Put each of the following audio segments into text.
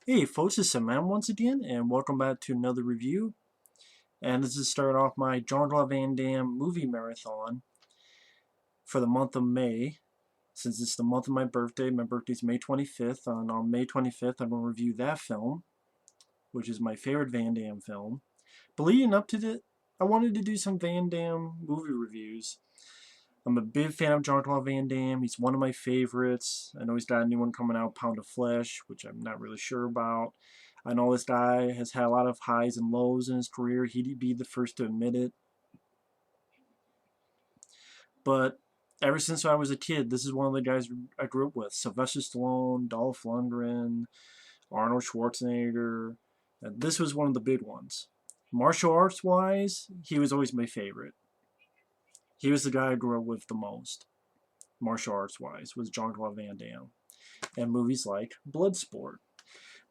Hey folks, it's Sam once again, and welcome back to another review. And this is start off my Jean-Claude Van Damme movie marathon for the month of May. Since it's the month of my birthday's May 25th, and on May 25th I'm going to review that film, which is my favorite Van Damme film. But leading up to it, I wanted to do some Van Damme movie reviews. I'm a big fan of Jean-Claude Van Damme. He's one of my favorites. I know he's got a new one coming out, Pound of Flesh, which I'm not really sure about. I know this guy has had a lot of highs and lows in his career. He'd be the first to admit it. But ever since I was a kid, this is one of the guys I grew up with. Sylvester Stallone, Dolph Lundgren, Arnold Schwarzenegger. And this was one of the big ones. Martial arts wise, he was always my favorite. He was the guy I grew up with the most, martial arts wise, was Jean-Claude Van Damme. And movies like Bloodsport.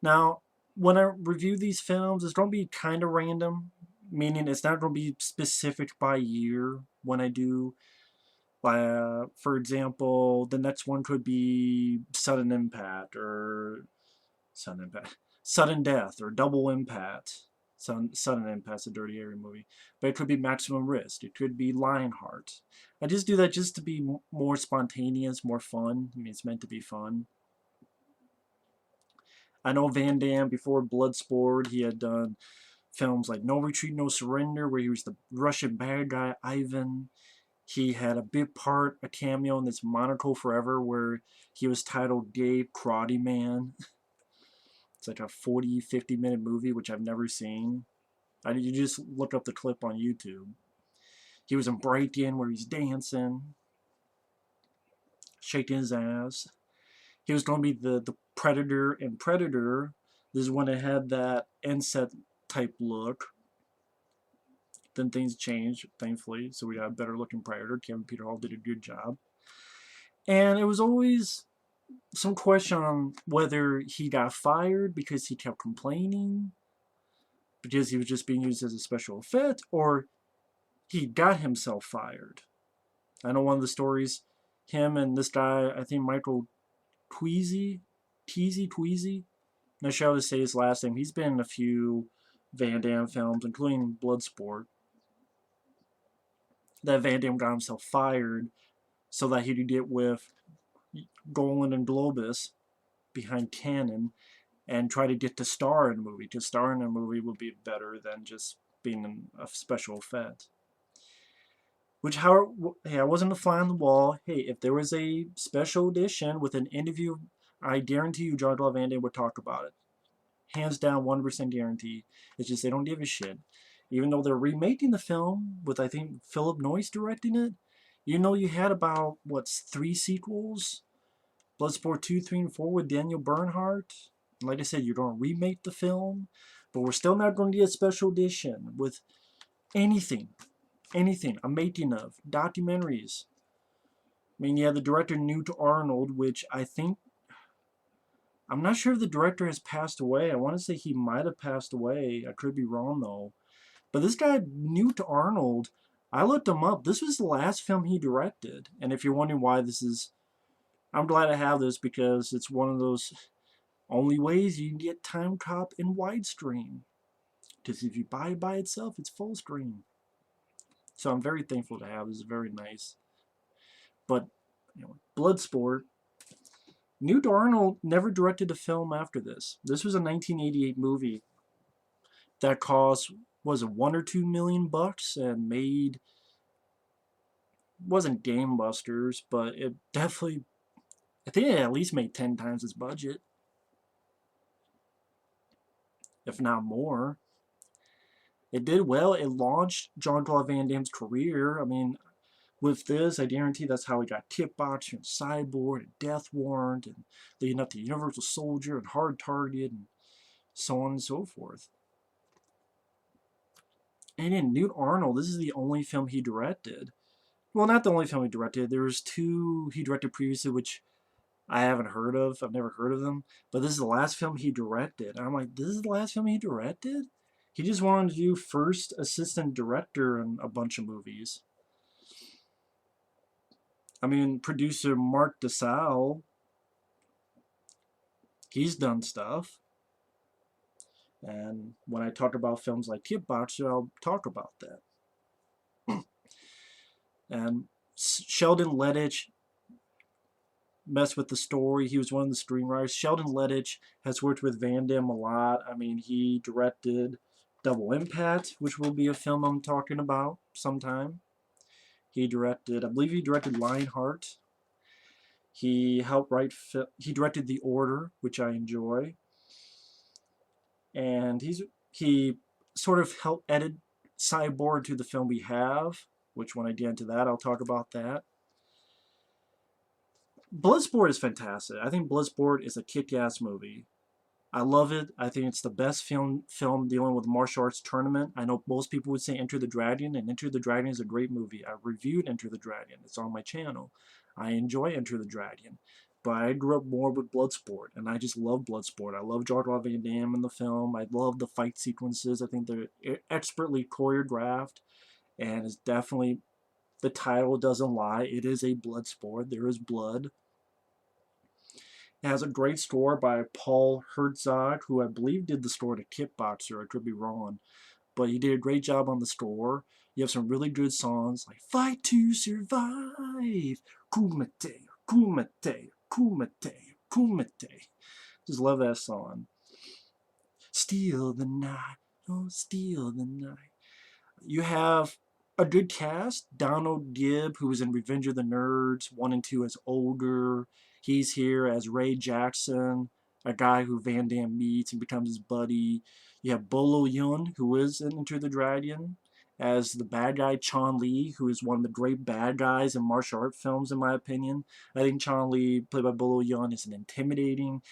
Now, when I review these films, it's going to be kind of random, meaning it's not going to be specific by year when I do. For example, the next one could be Sudden Impact or Sudden Impact, Sudden Death or Double Impact. Sudden Impact's a Dirty Harry movie, but it could be Maximum Risk. It could be Lionheart. I just do that just to be more spontaneous, more fun. I mean, it's meant to be fun. I know Van Damme before Bloodsport, he had done films like No Retreat, No Surrender, where he was the Russian bad guy Ivan. He had a big part, a cameo in this Monaco Forever, where he was titled Gay Karate Man. It's like a 40, 50-minute movie, which I've never seen. You just look up the clip on YouTube. He was in Break-In, where he's dancing, shaking his ass. He was going to be the Predator in Predator. This is when it had that inset type look. Then things changed, thankfully, so we got a better looking Predator. Kevin Peter Hall did a good job. And it was always some question on whether he got fired because he kept complaining, because he was just being used as a special effect, or he got himself fired. I know one of the stories, him and this guy, I think Michael Tweezy, not sure how to say his last name. He's been in a few Van Damme films, including Bloodsport. That Van Damme got himself fired so that he could get with Golan and Globus behind Canon and try to get to star in a movie. To star in a movie would be better than just being a special effect. Which, how, hey, I wasn't a fly on the wall. Hey, if there was a special edition with an interview, I guarantee you Jean-Claude Van Damme would talk about it. Hands down, 100% guarantee. It's just they don't give a shit. Even though they're remaking the film with, I think, Philip Noyce directing it, you know you had about, what's, 3 sequels? Bloodsport 2, 3, and 4 with Daniel Bernhardt. Like I said, you're going to remake the film, but we're still not going to get a special edition with anything. Anything. A making of. Documentaries. I mean, yeah, the director Newt Arnold, which I think, I'm not sure if the director has passed away. I want to say he might have passed away. I could be wrong, though. But this guy, Newt Arnold, I looked him up. This was the last film he directed. And if you're wondering why this is, I'm glad I have this because it's one of those only ways you can get Time Cop in widescreen. Because if you buy it by itself, it's full screen. So I'm very thankful to have this. It's very nice. But, Bloodsport, Newt Arnold never directed a film after this. This was a 1988 movie that cost, was it $1 or $2 million and made, wasn't game busters, but it definitely, I think it at least made 10 times its budget, if not more. It did well. It launched Jean-Claude Van Damme's career. I mean, with this, I guarantee that's how he got Kickboxer and Cyborg and Death Warrant and leading up to Universal Soldier and Hard Target and so on and so forth. And in Newt Arnold, this is the only film he directed. Well, not the only film he directed. There was 2 he directed previously, which I haven't heard of. I've never heard of them. But this is the last film he directed. And I'm like, this is the last film he directed? He just wanted to do first assistant director in a bunch of movies. I mean, producer Mark DeSalle, he's done stuff. And when I talk about films like Kickboxer, I'll talk about that. And Sheldon Lettich messed with the story. He was one of the screenwriters. Sheldon Lettich has worked with Van Damme a lot. I mean, he directed Double Impact, which will be a film I'm talking about sometime. He directed, I believe he directed Lionheart. He helped write, he directed The Order, which I enjoy. And he sort of helped edit Cyborg to the film we have, which when I get into that, I'll talk about that. Bloodsport is fantastic. I think Bloodsport is a kick-ass movie. I love it. I think it's the best film dealing with martial arts tournament. I know most people would say Enter the Dragon, and Enter the Dragon is a great movie. I reviewed Enter the Dragon. It's on my channel. I enjoy Enter the Dragon. But I grew up more with Bloodsport, and I just love Bloodsport. I love Jean-Claude Van Damme in the film. I love the fight sequences. I think they're expertly choreographed, and it's definitely, the title doesn't lie. It is a blood sport. There is blood. It has a great score by Paul Herzog, who I believe did the score to Kickboxer. I could be wrong. But he did a great job on the score. You have some really good songs like Fight to Survive, Kumite, Kumite, Kumite, Kumite. Just love that song. Steal the night, oh, steal the night. You have a good cast. Donald Gibb, who was in Revenge of the Nerds 1 and 2 as Older. He's here as Ray Jackson, a guy who Van Damme meets and becomes his buddy. You have Bolo Yeung, who is in Enter the Dragon, as the bad guy Chong Li, who is one of the great bad guys in martial art films, in my opinion. I think Chong Li, played by Bolo Yeung, is an intimidating.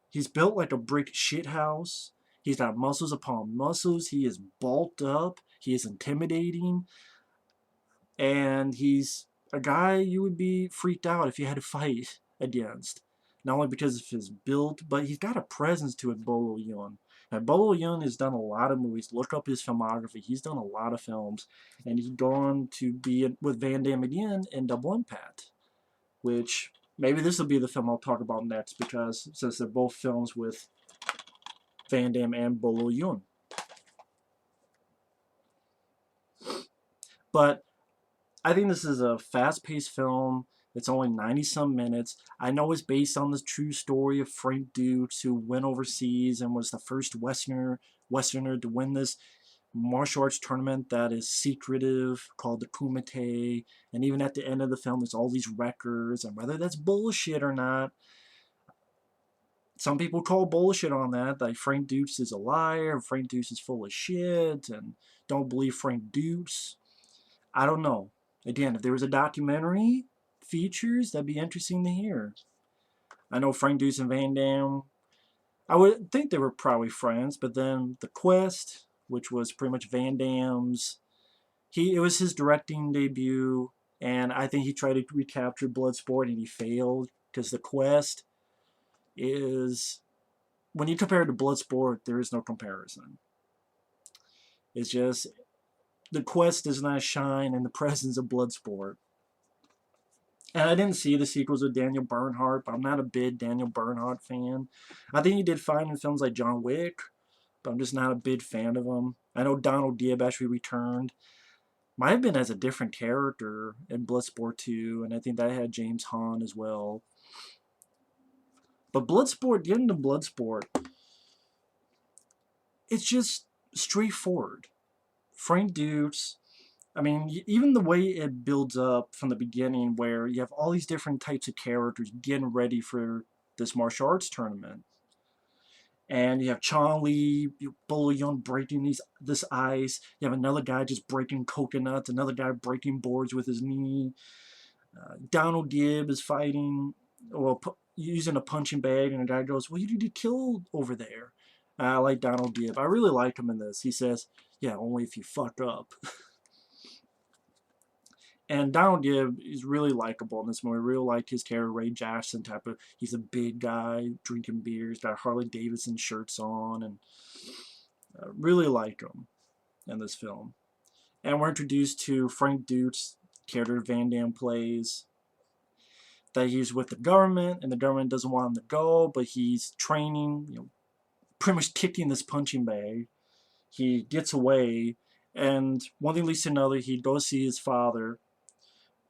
He's built like a brick shithouse. He's got muscles upon muscles. He is bulked up. He is intimidating. And he's a guy you would be freaked out if you had to fight against. Not only because of his build, but he's got a presence to it, Bolo Yeung. Now, Bolo Yeung has done a lot of movies. Look up his filmography. He's done a lot of films. And he's gone to be with Van Damme again in Double Impact, which maybe this will be the film I'll talk about next, because since they're both films with Van Damme and Bolo Yeung. But I think this is a fast-paced film. It's only 90-some minutes. I know it's based on the true story of Frank Dux, who went overseas and was the first Westerner to win this martial arts tournament that is secretive, called the Kumite. And even at the end of the film, there's all these records, and whether that's bullshit or not, some people call bullshit on that, like Frank Dux is a liar, and Frank Dux is full of shit, and don't believe Frank Dux. I don't know. Again, if there was a documentary features, that'd be interesting to hear. I know Frank Dux and Van Damme, I would think they were probably friends, but then The Quest, which was pretty much Van Damme's, it was his directing debut, and I think he tried to recapture Bloodsport and he failed, because The Quest is, when you compare it to Bloodsport, there is no comparison. It's just, The Quest does not shine in the presence of Bloodsport. And I didn't see the sequels with Daniel Bernhardt, but I'm not a big Daniel Bernhardt fan. I think he did fine in films like John Wick, but I'm just not a big fan of him. I know Donald Gibb actually returned. Might have been as a different character in Bloodsport 2, and I think that had James Hahn as well. But Bloodsport, getting to Bloodsport, it's just straightforward. Frank Dux, I mean, even the way it builds up from the beginning, where you have all these different types of characters getting ready for this martial arts tournament. And you have Chong Li, Bolo Yeung breaking this ice. You have another guy just breaking coconuts, another guy breaking boards with his knee. Donald Gibb is fighting, well, using a punching bag, and a guy goes, "Well, you did kill over there." I like Donald Gibb. I really like him in this. He says, "Yeah, only if you fuck up." And Donald Gibb is really likable in this movie. I really like his character, Ray Jackson type of. He's a big guy drinking beers, got Harley Davidson shirts on, and really like him in this film. And we're introduced to Frank Dux, character Van Damme plays, that he's with the government, and the government doesn't want him to go, but he's training, pretty much kicked in this punching bag. He gets away, and one thing leads to another. He goes see his father,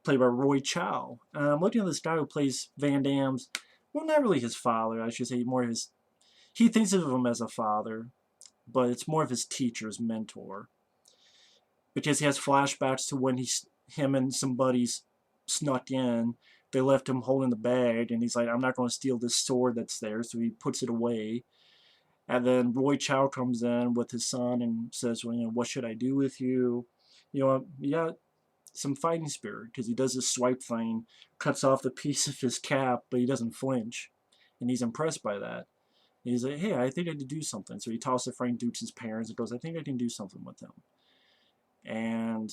played by Roy Chiao. I'm looking at this guy who plays Van Damme's, well, not really his father, I should say, more his, he thinks of him as a father, but it's more of his teacher, his mentor. Because he has flashbacks to when him and some buddies snuck in. They left him holding the bag, and he's like, I'm not going to steal this sword that's there, so he puts it away. And then Roy Chow comes in with his son and says, well, what should I do with you? You got some fighting spirit, because he does this swipe thing, cuts off the piece of his cap, but he doesn't flinch. And he's impressed by that. And he's like, hey, I think I can do something. So he talks to Frank Dux' parents and goes, I think I can do something with him. And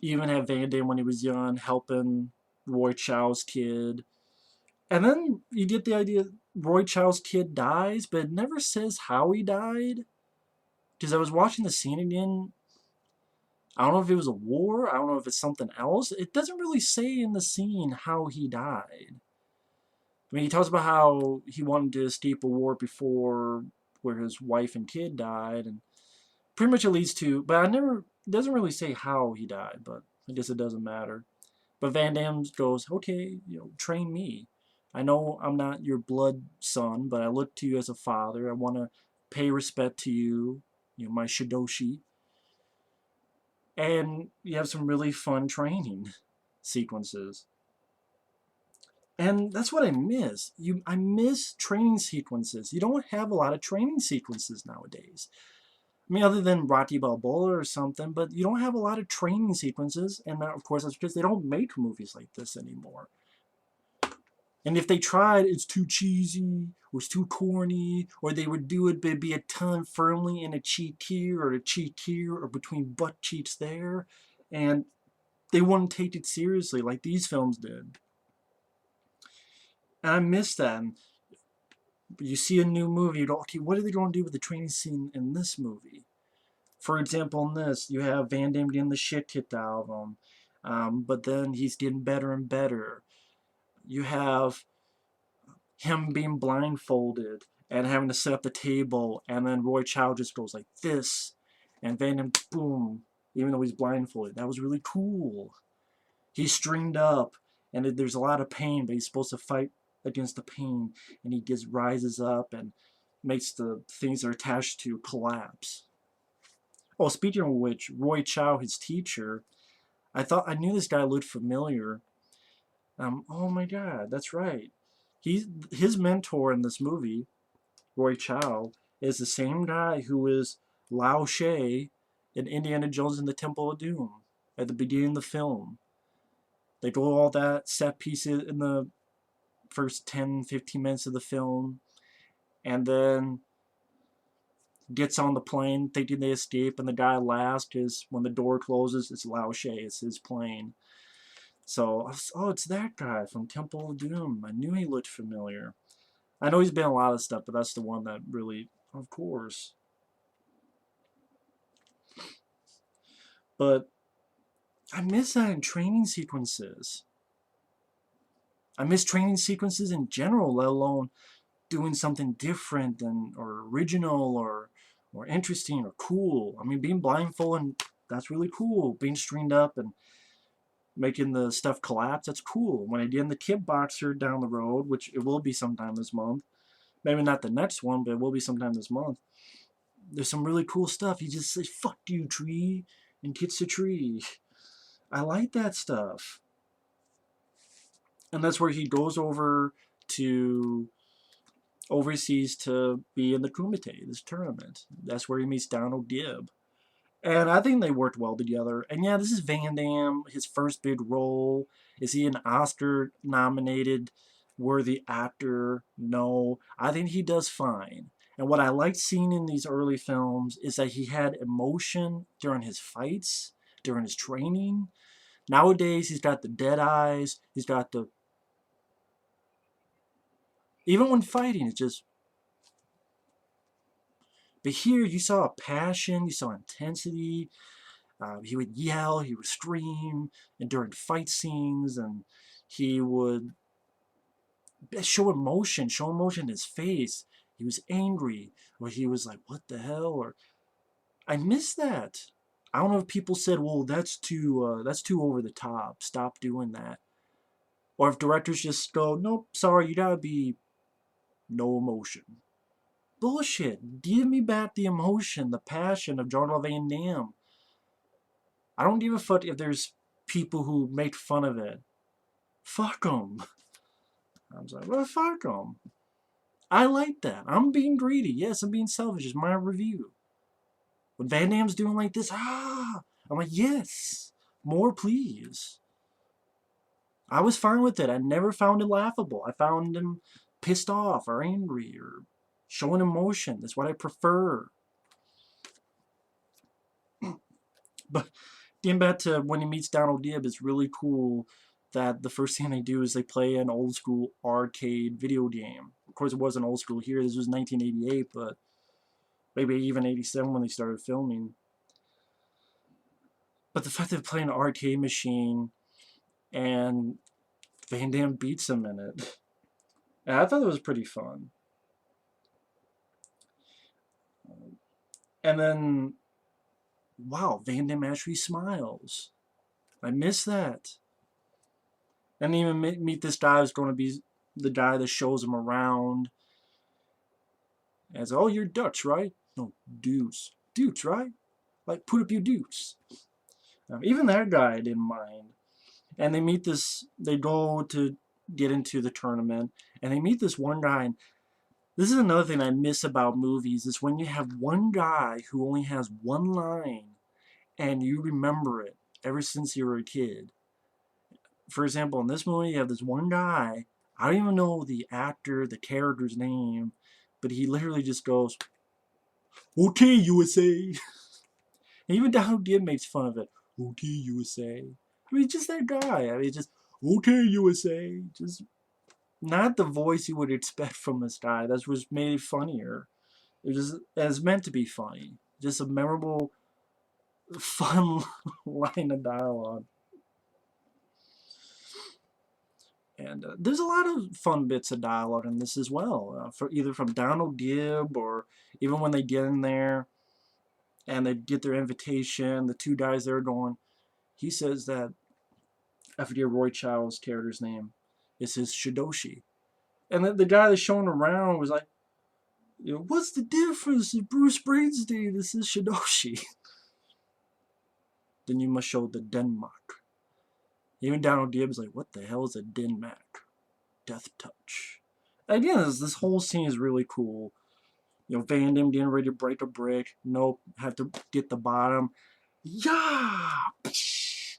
even had Van Damme when he was young helping Roy Chow's kid. And then you get the idea Roy Chow's kid dies, but it never says how he died. Because I was watching the scene again. I don't know if it was a war. I don't know if it's something else. It doesn't really say in the scene how he died. I mean, he talks about how he wanted to escape a war before where his wife and kid died. And pretty much it leads to, but it doesn't really say how he died, but I guess it doesn't matter. But Van Damme goes, okay, train me. I know I'm not your blood son, but I look to you as a father. I want to pay respect to you, my Shidoshi. And you have some really fun training sequences. And that's what I miss. I miss training sequences. You don't have a lot of training sequences nowadays. I mean, other than Rocky Balboa or something, but you don't have a lot of training sequences, and that, of course, that's because they don't make movies like this anymore. And if they tried, it's too cheesy, or it's too corny, or they would do it, but it'd be a ton firmly in a cheek here, or a cheek here, or between butt cheeks there, and they wouldn't take it seriously like these films did. And I miss that. And you see a new movie, you go, okay, what are they going to do with the training scene in this movie? For example, in this, you have Van Damme getting the shit kicked out of him, but then he's getting better and better. You have him being blindfolded and having to set up the table, and then Roy Chow just goes like this, and Van Damme, boom, even though he's blindfolded. That was really cool. He's stringed up, and there's a lot of pain, but he's supposed to fight against the pain, and he rises up and makes the things they're attached to collapse. Oh, speaking of which, Roy Chow, his teacher, I knew this guy looked familiar. Oh my God, that's right. His mentor in this movie, Roy Chow, is the same guy who is Lao She in Indiana Jones and the Temple of Doom at the beginning of the film. They go all that set pieces in the first 10, 15 minutes of the film, and then gets on the plane thinking they escape, and the guy laughs because when the door closes, it's Lao She, it's his plane. So, oh, it's that guy from Temple of Doom. I knew he looked familiar. I know he's been in a lot of stuff, but that's the one that really, of course. But I miss that in training sequences. I miss training sequences in general, let alone doing something different or original or interesting or cool. I mean, being blindfolded, that's really cool. Being stringed up and making the stuff collapse, that's cool. When I get in the kickboxer down the road, which it will be sometime this month, maybe not the next one, but it will be sometime this month, there's some really cool stuff. He just says, fuck you, tree, and hits the tree. I like that stuff. And that's where he goes over to overseas to be in the Kumite, this tournament. That's where he meets Donald Gibb. And I think they worked well together. And yeah, this is Van Damme, his first big role. Is he an Oscar nominated worthy actor? No. I think he does fine. And what I liked seeing in these early films is that he had emotion during his fights, during his training. Nowadays, he's got the dead eyes. He's got the... Even when fighting, it's just... But here, you saw a passion, you saw intensity. He would yell, he would scream, and during fight scenes, and he would show emotion in his face. he was angry, or he was like, what the hell? Or I miss that. I don't know if people said, well, that's too over the top. Stop doing that. Or if directors just go, nope, sorry, you gotta be no emotion. Bullshit. Give me back the emotion, the passion of Jean-Claude Van Damme. I don't give a fuck if there's people who make fun of it. Fuck them. I was like, well, fuck them. I like that. I'm being greedy. Yes, I'm being selfish. It's my review. When Van Damme's doing like this, I'm like, yes, more please. I was fine with it. I never found it laughable. I found him pissed off or angry or showing emotion. That's what I prefer. But getting back to when he meets Donald Gibb, it's really cool that the first thing they do is they play an old school arcade video game. Of course, it wasn't old school here. This was 1988, but maybe even 87 when they started filming. But the fact that they play an arcade machine and Van Damme beats him in it, and I thought it was pretty fun. And then, wow, Van Damme actually smiles. I miss that. And even meet this guy who's going to be the guy that shows him around. As, oh, you're Dutch, right? No, Deuce. Deuce, right? Like, put up your Deuce. Even that guy I didn't mind. And they meet this, they go to get into the tournament, and they meet this one guy. And this is another thing I miss about movies, is when you have one guy who only has one line, and you remember it ever since you were a kid. For example, in this movie, you have this one guy, I don't even know the actor, the character's name, but he literally just goes, okay, USA. And even Donald Gibb makes fun of it. Okay, USA. I mean, just that guy. I mean, just, okay, USA. Just not the voice you would expect from this guy. That's what made it funnier. It was meant to be funny. Just a memorable, fun line of dialogue. And there's a lot of fun bits of dialogue in this as well, for either from Donald Gibb or even when they get in there and they get their invitation. The two guys there going, he says that, I forget Roy Chow's character's name, it's his Shidoshi. And the guy that's showing around was like, you know, what's the difference? If Bruce Springsteen, this is Shidoshi. Then you must show the Denmark. Even Donald Gibbs like, what the hell is a Denmark? Death touch. Again, this whole scene is really cool. You know, Van Damme getting ready to break a brick. Nope, have to get the bottom. Yeah!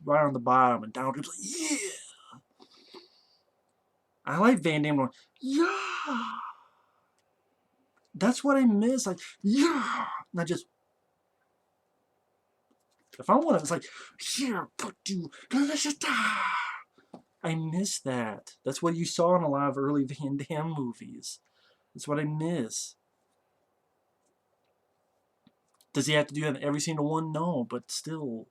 Right on the bottom. And Donald Gibbs like, yeah! I like Van Damme going, yeah! That's what I miss. Like, yeah! Not just, if I want it, it's like, here, put you, I miss that. That's what you saw in a lot of early Van Damme movies. That's what I miss. Does he have to do that in every single one? No, but still.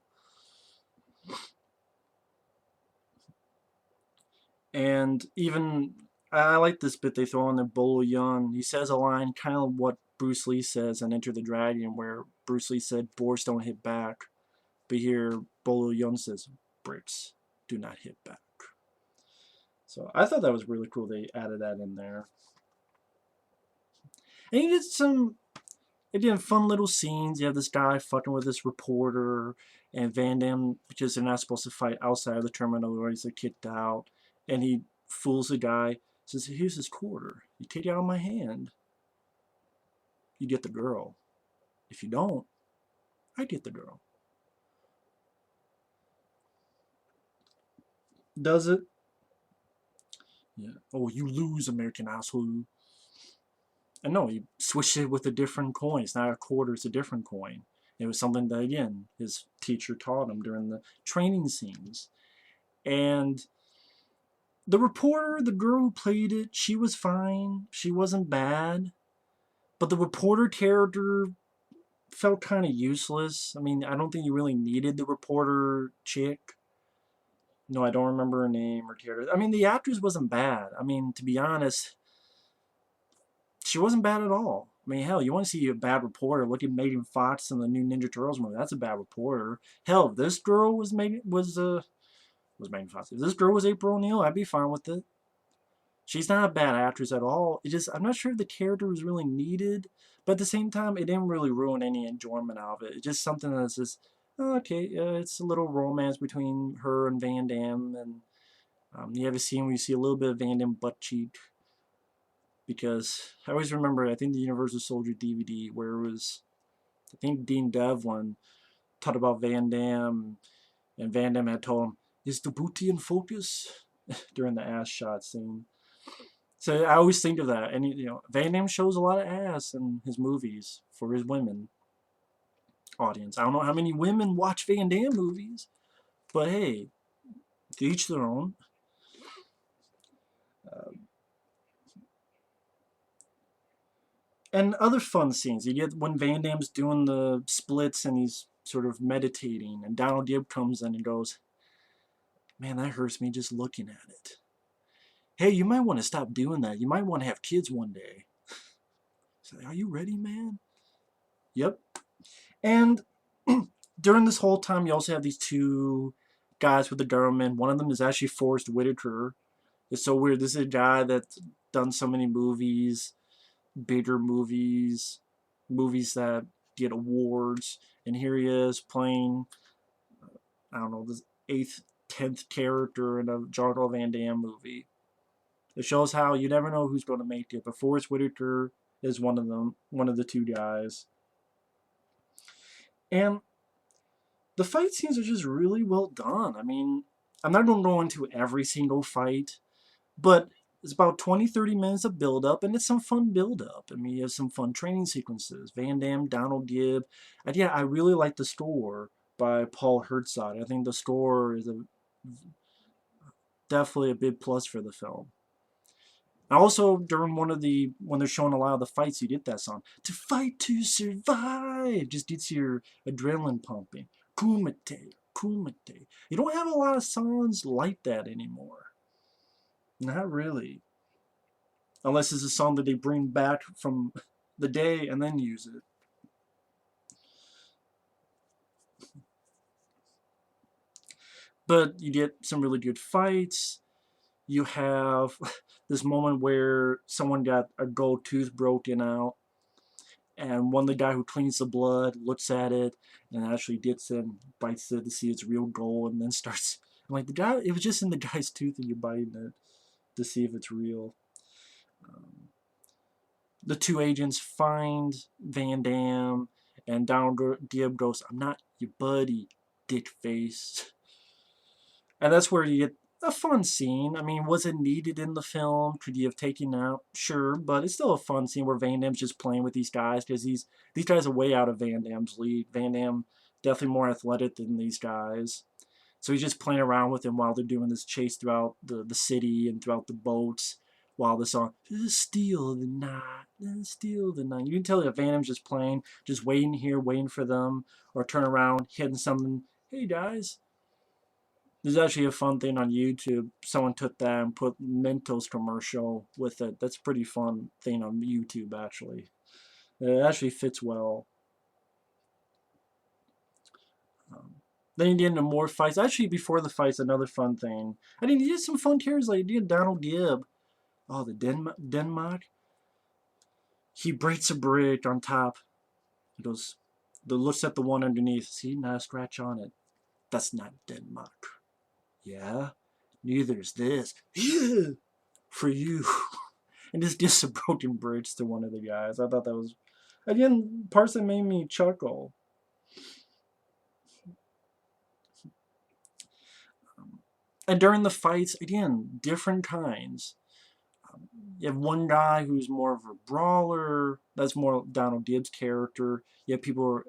And even, I like this bit they throw in there, Bolo Yeung. He says a line kind of what Bruce Lee says in Enter the Dragon, where Bruce Lee said, "Boars don't hit back." But here, Bolo Yeung says, "Bricks do not hit back." So I thought that was really cool they added that in there. And he did some, again, fun little scenes. You have this guy fucking with this reporter, and Van Damme, because they're not supposed to fight outside of the tournament, otherwise they're kicked out. And he fools the guy, says, here's his quarter. You take it out of my hand, you get the girl. If you don't, I get the girl. Does it? Yeah. Oh, you lose, American asshole. And no, he switched it with a different coin. It's not a quarter, it's a different coin. It was something that, again, his teacher taught him during the training scenes. And the reporter, the girl who played it, she was fine. She wasn't bad. But the reporter character felt kind of useless. I mean, I don't think you really needed the reporter chick. No, I don't remember her name or character. I mean, the actress wasn't bad. I mean, to be honest, She wasn't bad at all. I mean, hell, you want to see a bad reporter? Look at Megan Fox in the new Ninja Turtles movie. That's a bad reporter. Hell, if this girl was Megan Fox. If this girl was April O'Neil, I'd be fine with it. She's not a bad actress at all. It just I'm not sure if the character was really needed, but at the same time, it didn't really ruin any enjoyment of it. It's just something that's just oh, okay. It's a little romance between her and Van Damme, and you have a scene where you see a little bit of Van Damme butt cheek. Because I always remember, I think the Universal Soldier DVD where it was, I think Dean Devlin talked about Van Damme, and Van Damme had told him, "Is the booty in focus?" during the ass shot scene. So I always think of that, and Van Damme shows a lot of ass in his movies for his women audience. I don't know how many women watch Van Damme movies, but hey, to each their own. Uh, and other fun scenes. You get when Van Damme's doing the splits and he's sort of meditating, and Donald Gibb comes in and goes, "Man, that hurts me just looking at it. Hey, you might want to stop doing that. You might want to have kids one day." So, are you ready, man? Yep. And during this whole time, you also have these two guys with the government. One of them is actually Forrest Whitaker. It's so weird. This is a guy that's done so many movies, bigger movies, movies that get awards, and here he is playing, I don't know, this 8th, 10th character in a Jean-Claude Van Damme movie. It shows how you never know who's going to make it, but Forrest Whitaker is one of them, one of the two guys. And the fight scenes are just really well done. I mean, I'm not going to go into every single fight, but it's about 20-30 minutes of build-up, and it's some fun build-up. I mean, you have some fun training sequences. Van Damme, Donald Gibb. And yeah, I really like the score by Paul Herzog. I think the score is definitely a big plus for the film. And also, during when they're showing a lot of the fights, you get that song. "To fight to survive." Just gets your adrenaline pumping. Kumite, Kumite. You don't have a lot of songs like that anymore. Not really. Unless it's a song that they bring back from the day and then use it. But you get some really good fights. You have this moment where someone got a gold tooth broken out, and the guy who cleans the blood looks at it and actually gets it and bites it to see it's real gold, and then starts. I'm like, the guy, it was just in the guy's tooth and you're biting it to see if it's real. The two agents find Van Damme, and Donald Gibb goes, "I'm not your buddy, dick face." And that's where you get a fun scene. I mean, was it needed in the film? Could you have taken out? Sure, but it's still a fun scene where Van Damme's just playing with these guys, because these guys are way out of Van Damme's league. Van Damme definitely more athletic than these guys. So he's just playing around with them while they're doing this chase throughout the city and throughout the boats, while the song "Steal the Night, Steal the Night." You can tell that Van Damme's just playing, just waiting here, waiting for them, or turn around, hitting something. "Hey guys." There's actually a fun thing on YouTube. Someone took that and put Mentos commercial with it. That's a pretty fun thing on YouTube, actually. It actually fits well. Then you get into more fights. Actually, before the fights, another fun thing. I mean, you did some fun characters. Like, you did Donald Gibb. Oh, the Denmark. He breaks a brick on top. He goes, looks at the one underneath. "See, not a scratch on it. That's not Denmark." "Yeah? Neither is this." "Yeah, for you." And just gives a broken bridge to one of the guys. I thought that was, again, parts that made me chuckle. And during the fights, again, different kinds. You have one guy who's more of a brawler. That's more Donald Gibb's character. You have people who are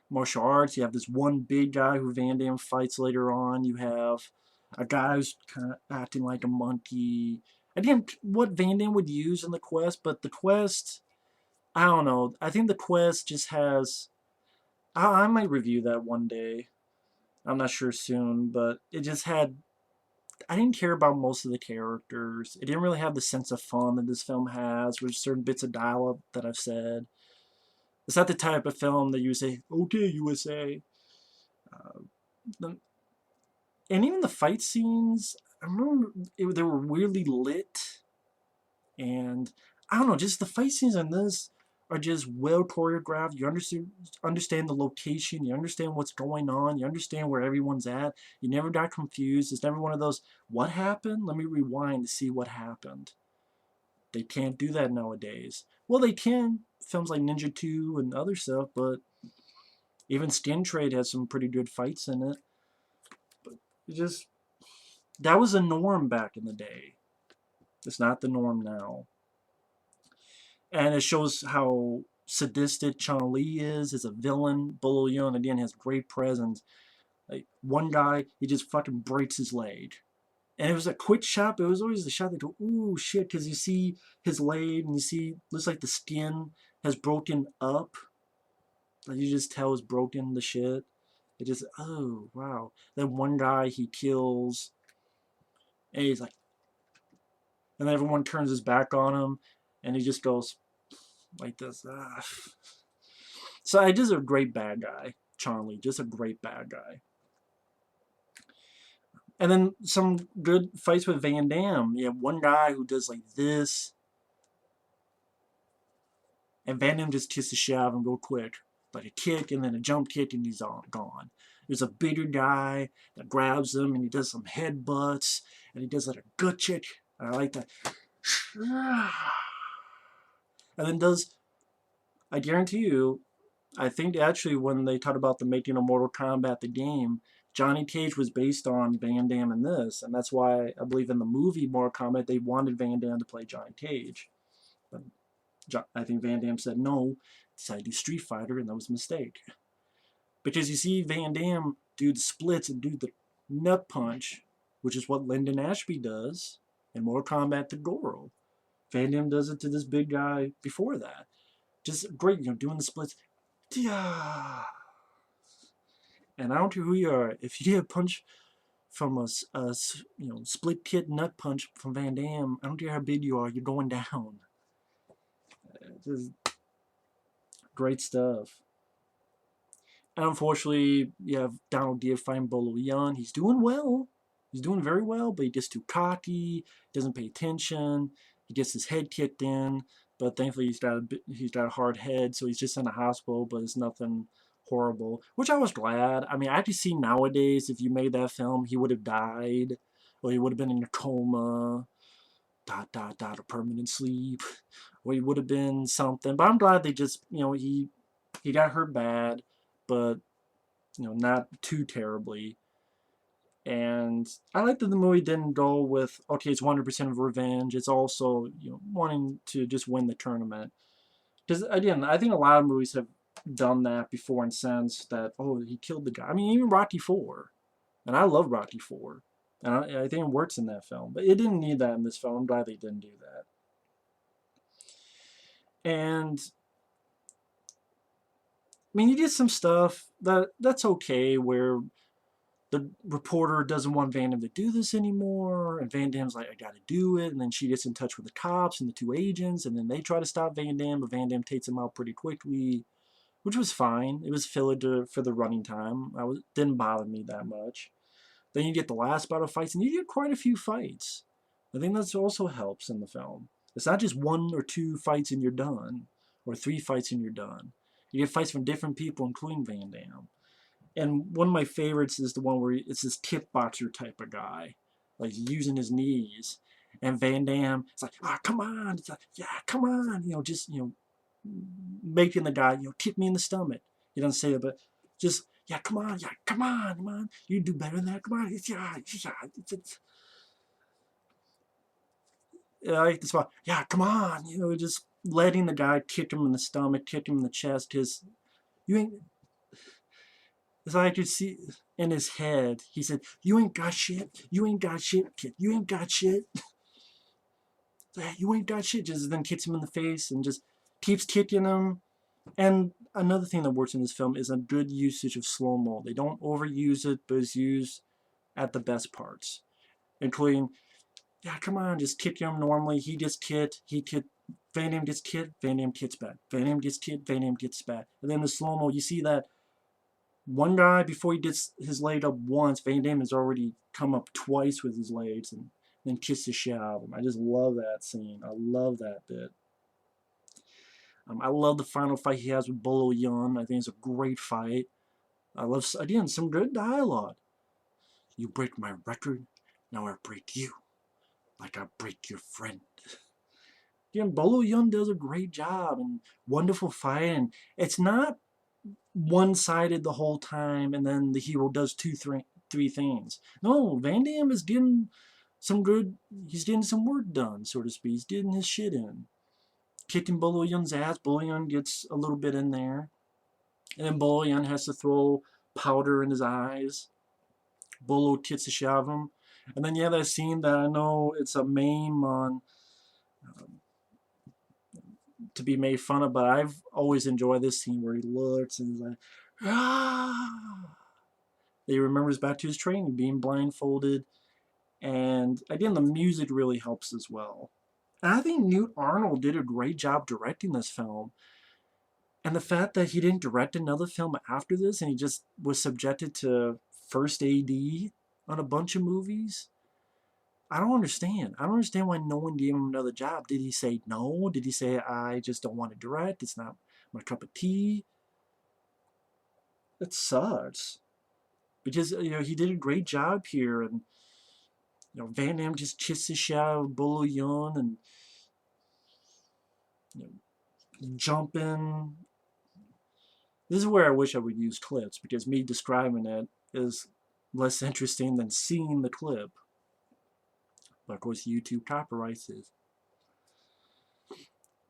martial arts. You have this one big guy who Van Damme fights later on. You have a guy who's kind of acting like a monkey. Again, what Van Damme would use in the quest, but the quest, I don't know. I think the quest just has. I might review that one day. I'm not sure soon, but it just had I didn't care about most of the characters. It didn't really have the sense of fun that this film has, with certain bits of dialogue that I've said. It's not the type of film that you say, okay, USA. Uh, and even the fight scenes, I remember they were weirdly lit. And I don't know, just the fight scenes in this are just well choreographed. You understand the location, you understand what's going on, you understand where everyone's at. You never got confused. It's never one of those, what happened? Let me rewind to see what happened. They can't do that nowadays. Well, they can, films like Ninja 2 and other stuff, but even Skin Trade has some pretty good fights in it. But it just, that was a norm back in the day. It's not the norm now. And it shows how sadistic Chong Li is as a villain. Bolo Yeung, again, has great presence. Like, one guy, he just fucking breaks his leg. And it was a quick shot, but it was always the shot that go, ooh, shit, because you see his leg, and you see, looks like the skin has broken up. Like, you just tell it's broken, the shit. It just, oh, wow. Then one guy he kills, and he's like, and then everyone turns his back on him, and he just goes like this. Ah. So I just a great bad guy, Chong Li, just a great bad guy. And then some good fights with Van Damme. You have one guy who does like this, and Van Damme just kisses shit out of him real quick. Like a kick and then a jump kick, and he's all gone. There's a bigger guy that grabs him, and he does some headbutts, and he does like a gut kick. I like that. And then does, I guarantee you, I think actually when they talked about the making of Mortal Kombat, the game, Johnny Cage was based on Van Damme in this, and that's why I believe in the movie Mortal Kombat they wanted Van Damme to play Johnny Cage. But I think Van Damme said no, decided to do Street Fighter, and that was a mistake. Because you see Van Damme do the splits and do the nut punch, which is what Lyndon Ashby does in Mortal Kombat to Goro. Van Damme does it to this big guy before that. Just great, doing the splits. Yeah. And I don't care who you are, if you get a punch from a split kit nut punch from Van Damme, I don't care how big you are, you're going down. Just great stuff. And unfortunately, you have Donald Gibb fighting Bolo Yeung. He's doing well. He's doing very well, but he gets too cocky, doesn't pay attention. He gets his head kicked in, but thankfully he's got a hard head, so he's just in the hospital, but it's nothing horrible, which I was glad. I mean, I could see nowadays if you made that film, he would have died, or he would have been in a coma, a permanent sleep, or he would have been something. But I'm glad they just, he got hurt bad, but not too terribly. And I like that the movie didn't go with, okay, it's 100% of revenge. It's also, wanting to just win the tournament. Because, again, I think a lot of movies have done that before and since that, oh, he killed the guy. I mean, even Rocky IV. And I love Rocky IV. And I think it works in that film. But it didn't need that in this film. I'm glad they didn't do that. And, I mean, you get some stuff that's okay where the reporter doesn't want Van Damme to do this anymore, and Van Damme's like, I gotta do it, and then she gets in touch with the cops and the two agents, and then they try to stop Van Damme, but Van Damme takes him out pretty quickly, which was fine. It was filler for the running time. Didn't bother me that much. Then you get the last battle fights, and you get quite a few fights. I think that also helps in the film. It's not just 1 or 2 fights and you're done, or 3 fights and you're done. You get fights from different people, including Van Damme. And one of my favorites is the one where it's this kickboxer type of guy, like using his knees. And Van Damme, it's like, come on. It's like, yeah, come on. Just, making the guy, kick me in the stomach. He doesn't say it, but just, yeah, come on. Yeah, come on, man. You do better than that. Come on. Yeah. I like this one. Yeah, come on. Just letting the guy kick him in the stomach, kick him in the chest, because you ain't. As I could see in his head, he said, you ain't got shit. You ain't got shit, kid. You ain't got shit. You ain't got shit. Just then kicks him in the face and just keeps kicking him. And another thing that works in this film is a good usage of slow-mo. They don't overuse it, but it's used at the best parts. including, yeah, come on, just kick him normally. He gets hit, Van Damme gets hit, Van Damme gets back. Van Damme gets hit, Van Damme gets back. And then the slow-mo, you see that one guy, before he gets his leg up once, Van Damme has already come up twice with his legs and then kissed the shit out of him. I just love that scene. I love that bit. I love the final fight he has with Bolo Yeung. I think it's a great fight. I love, again, some good dialogue. You break my record, now I break you, like I break your friend. Again, Bolo Yeung does a great job and wonderful fight, and it's not one-sided the whole time, and then the hero does three things. No, Van Damme is getting some good. He's getting some work done, so to speak. He's getting his shit in, kicking Bolo Yeung's ass. Bolo Yeung gets a little bit in there, and then Bolo Yeung has to throw powder in his eyes. Bolo kicks the shit out of him, and then you have that scene that I know it's a meme on. To be made fun of, but I've always enjoyed this scene where he looks and he's like, ah. He remembers back to his training, being blindfolded, and again, the music really helps as well. And I think Newt Arnold did a great job directing this film, and the fact that he didn't direct another film after this, and he just was subjected to first AD on a bunch of movies. I don't understand. I don't understand why no one gave him another job. Did he say no? Did he say, I just don't want to direct? It's not my cup of tea? It sucks. Because, he did a great job here. And, Van Damme just kissed the shit out of Bolo Yeung and, jumping. This is where I wish I would use clips, because me describing it is less interesting than seeing the clip. But of course, YouTube copyrights it.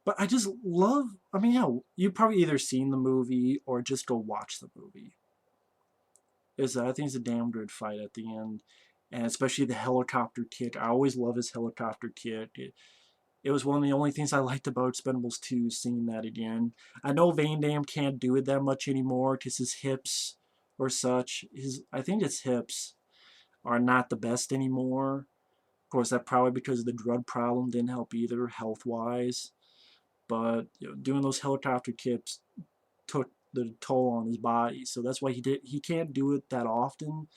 But I just love, you've probably either seen the movie or just go watch the movie. I think it's a damn good fight at the end. And especially the helicopter kick. I always love his helicopter kick. It was one of the only things I liked about Expendables 2, seeing that again. I know Van Damme can't do it that much anymore because his hips or such, I think his hips are not the best anymore. Of course, that probably because of the drug problem didn't help either, health-wise. But doing those helicopter kicks took the toll on his body, so that's why he can't do it that often.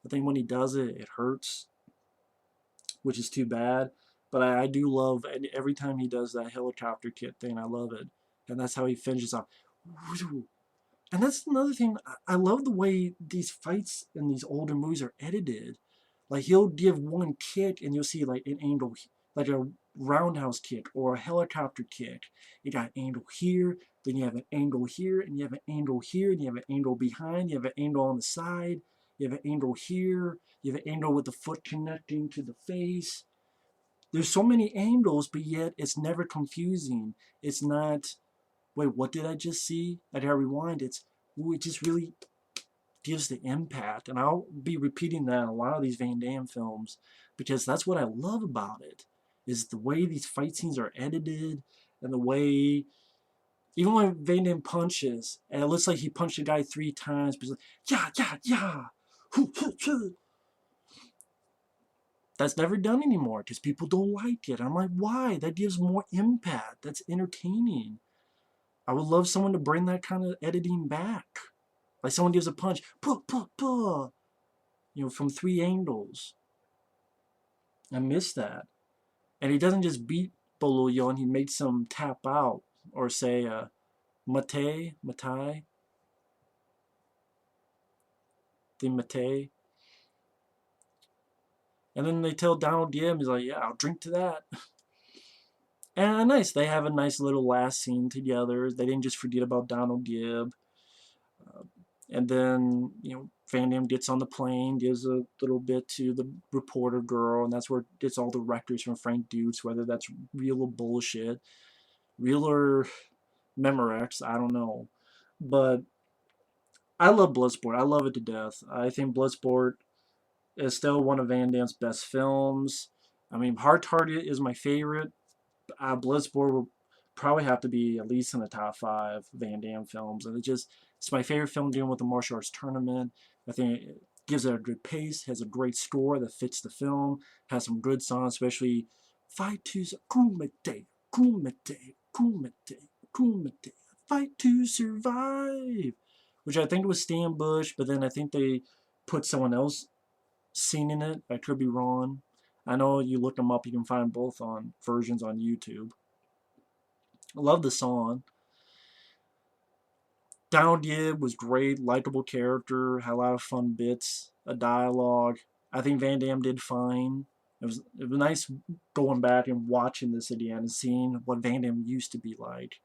I think when he does it, it hurts, which is too bad. But I do love, and every time he does that helicopter kick thing, I love it, and that's how he finishes off. And that's another thing. I love the way these fights in these older movies are edited. Like, he'll give one kick, and you'll see like an angle, like a roundhouse kick or a helicopter kick. You got an angle here, then you have an angle here, and you have an angle here, and you have an angle behind, you have an angle on the side, you have an angle here, you have an angle with the foot connecting to the face. There's so many angles, but yet it's never confusing. It's not, wait, what did I just see? I gotta rewind. It just really gives the impact. And I'll be repeating that in a lot of these Van Damme films, because that's what I love about it, is the way these fight scenes are edited, and the way, even when Van Damme punches, and it looks like he punched a guy 3 times, but he's like, yeah, yeah, yeah, hoo, hoo, hoo. That's never done anymore, because people don't like it. I'm like, why? That gives more impact. That's entertaining. I would love someone to bring that kind of editing back. Like someone gives a punch, puh, puh, puh, from 3 angles. I miss that. And he doesn't just beat Bolo Yeung, he makes him tap out, or say, Mate, the Mate. And then they tell Donald Gibb, he's like, yeah, I'll drink to that. And nice, they have a nice little last scene together. They didn't just forget about Donald Gibb. And then, Van Damme gets on the plane, gives a little bit to the reporter girl, and that's where it gets all the records from Frank Dux, whether that's real or bullshit. Real or Memorex, I don't know. But I love Bloodsport. I love it to death. I think Bloodsport is still one of Van Damme's best films. Hard Target is my favorite. Bloodsport will probably have to be at least in the top 5 Van Damme films. And it's my favorite film dealing with the martial arts tournament. I think gives it a good pace, has a great score that fits the film, has some good songs, especially Fight to Kumite, Kumite, Kumite, Kumite, Fight to Survive, which I think was Stan Bush, but then I think they put someone else singing it. I could be wrong. I know you look them up, you can find both on versions on YouTube. I love the song. Donald Gibb was great, likable character, had a lot of fun bits, a dialogue. I think Van Damme did fine. It was nice going back and watching this again and seeing what Van Damme used to be like.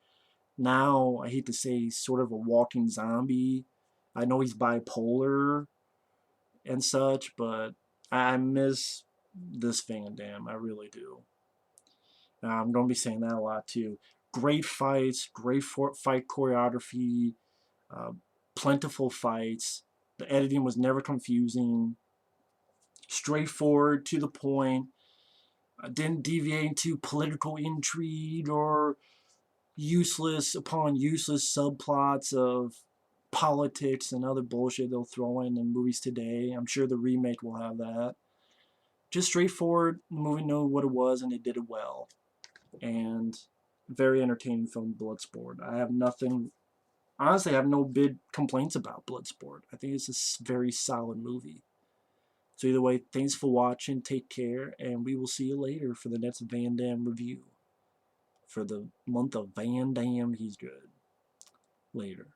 Now, I hate to say, he's sort of a walking zombie. I know he's bipolar and such, but I miss this Van Damme. I really do. I'm going to be saying that a lot too. Great fights, great fight choreography, uh, plentiful fights. The editing was never confusing. Straightforward, to the point. Didn't deviate into political intrigue or useless upon useless subplots of politics and other bullshit they'll throw in movies today. I'm sure the remake will have that. Just straightforward. The movie knew what it was and it did it well. And very entertaining film, Bloodsport. I have nothing. Honestly, I have no big complaints about Bloodsport. I think it's a very solid movie. So either way, thanks for watching. Take care, and we will see you later for the next Van Damme review. For the month of Van Damme, he's good. Later.